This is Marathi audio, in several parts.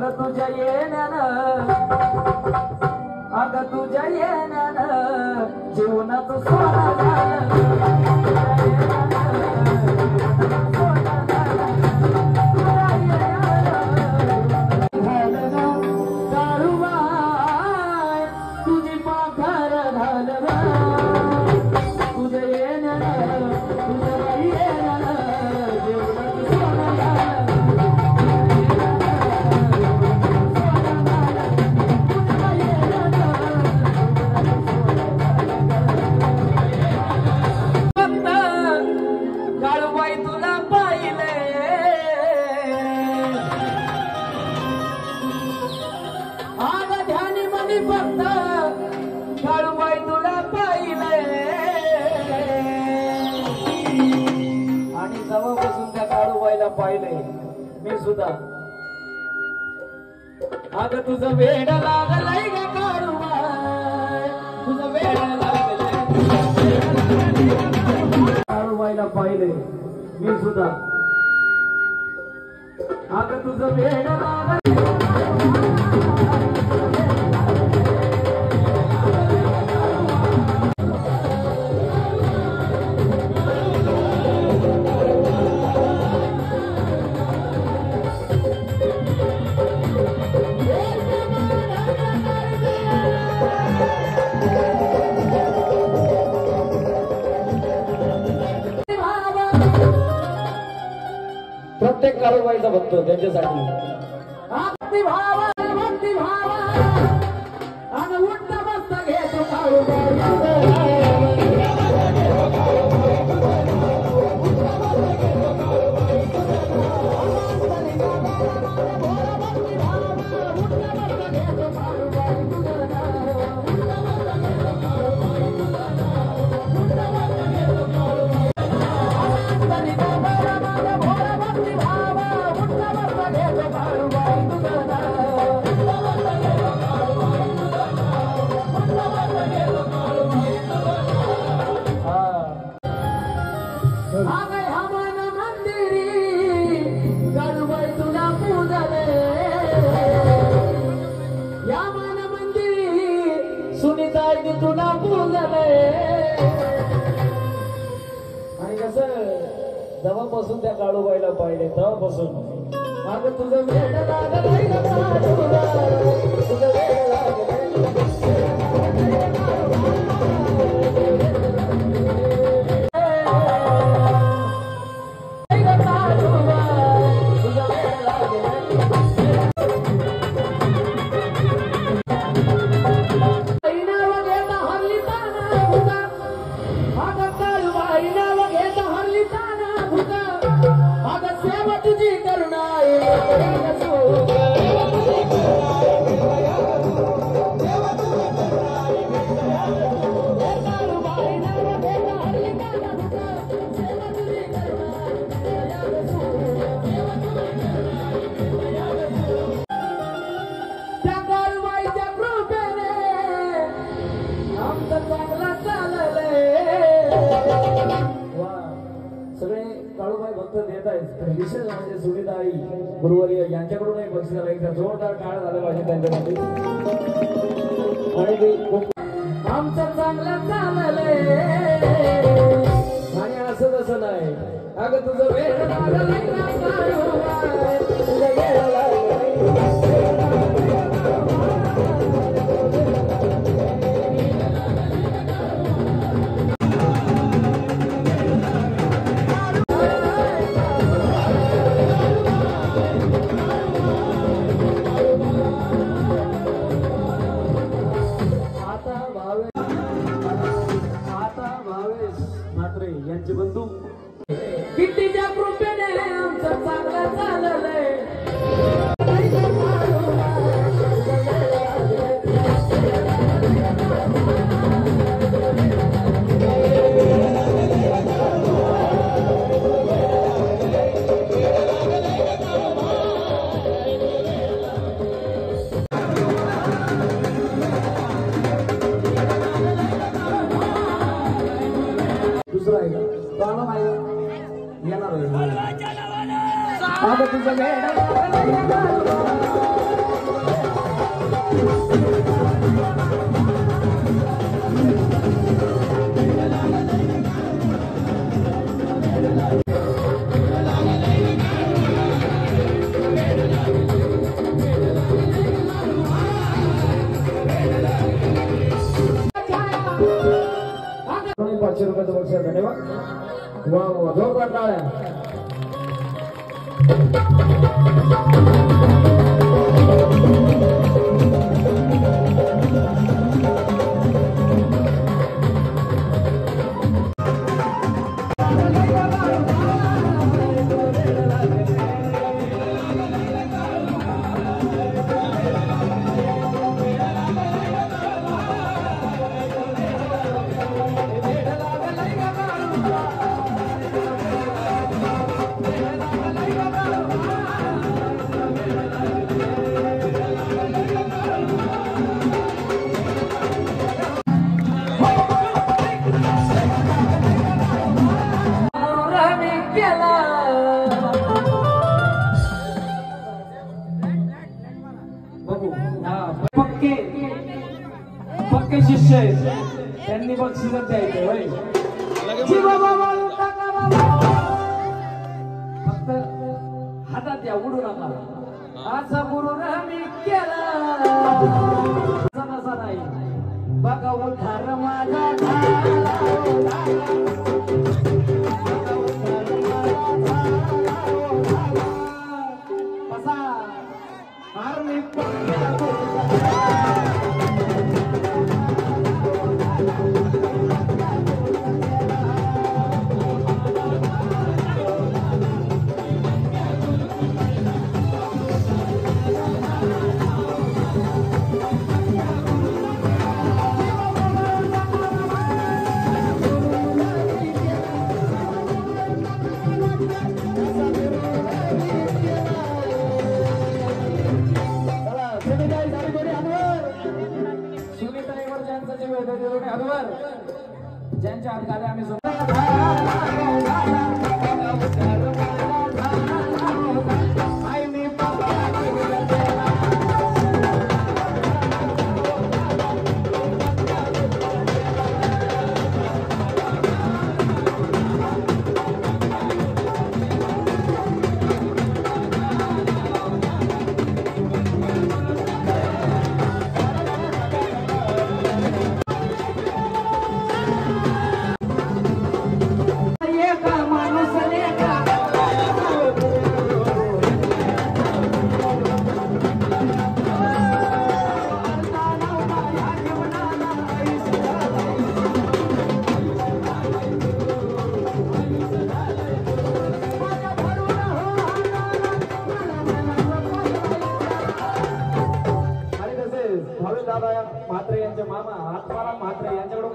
अग तुझ्या येण्यानं अग तुझ्या येण्यानं जीवनाचं सोनं झालं पाहिले मी सुद्धा अग तुझं वेड लागलंय ग काळूबाई तुझं वेड लागलंय काळूबाईला पाहिले मी सुद्धा अग तुझं वेड लागलंय प्रत्येक काळूबाईचा भक्त त्यांच्यासाठी भक्ती भावा आणि उठता बसता घेतो काळूबाई तुला पूजले आणि कसं जेव्हापासून त्या काळूबाईला पाहिले तेव्हापासून माझं तुझं वेड लागलंय ग काळूबाई तुझं वेड लागलंय सगळे काळूबाई भक्त देत आहेत विशेष म्हणजे सुनीताई गुरुवर्य यांच्याकडून एक बक्षिसाला एक जोरदार टाळ झालं पाहिजे त्यांच्यासाठी आणि आमचं चांगलं चाललंय आणि असं तसं नाही अगं तुझं वेळ लागलंय तुझं वेळ लागलंय यांचे बंधू कितीच्या कृपेने आमचं चांगलं चाललंय दुसरा आहे का तो आला नाही येणार आहे. ₹500 बक्षीस धन्यवाद वा वा जोरदार टाळ्या पक्के शिष्य त्यांनी बक्षीस द्यायचे होय फक्त हातात या उडू नका असा गुरु मी केला नसा नाही बघा उद्धार माझा कसा हार मी ज्यांच्या हात आम्ही म्हात्रे यांचे मामा आत्माराम म्हात्रे यांच्याकडून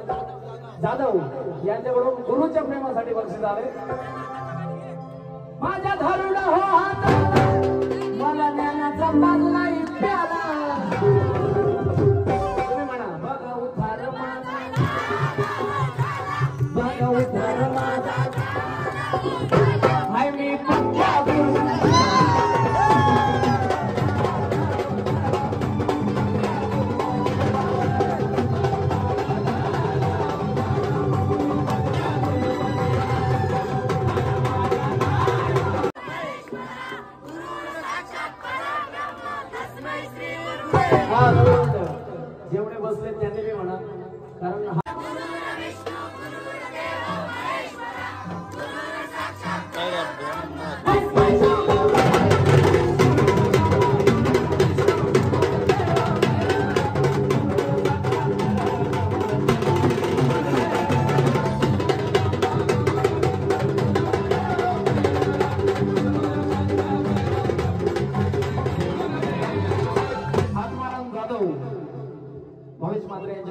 जाधव यांच्याकडून गुरुच्या प्रेमासाठी बक्षीस आले माझ्या धरुडा हो हात मला ज्ञानाचा मागला प्याला तुम्ही म्हणा बघा उद्धार माझा बघा उद्धार माझा हाय मी पक्का जेवढे बसले त्यांनी बी म्हणा कारण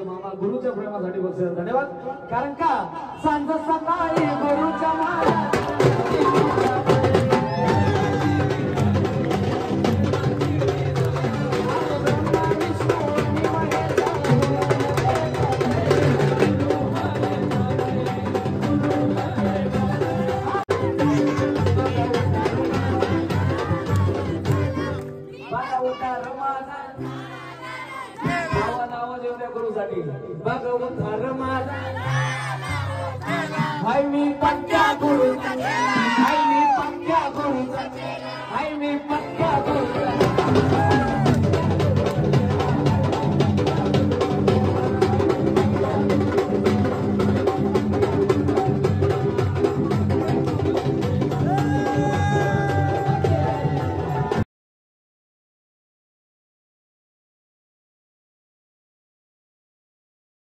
मामा गुरुच्या प्रेमासाठी बक्षीस धन्यवाद कारण का सांज सकाळी गुरुच्या माला आपल्या गुरुसाठी भगवंत हर माझा हाय मी पक्क्या गुरु हाय मी पक्क्या गुरु हाय मी पक्क्या गुरु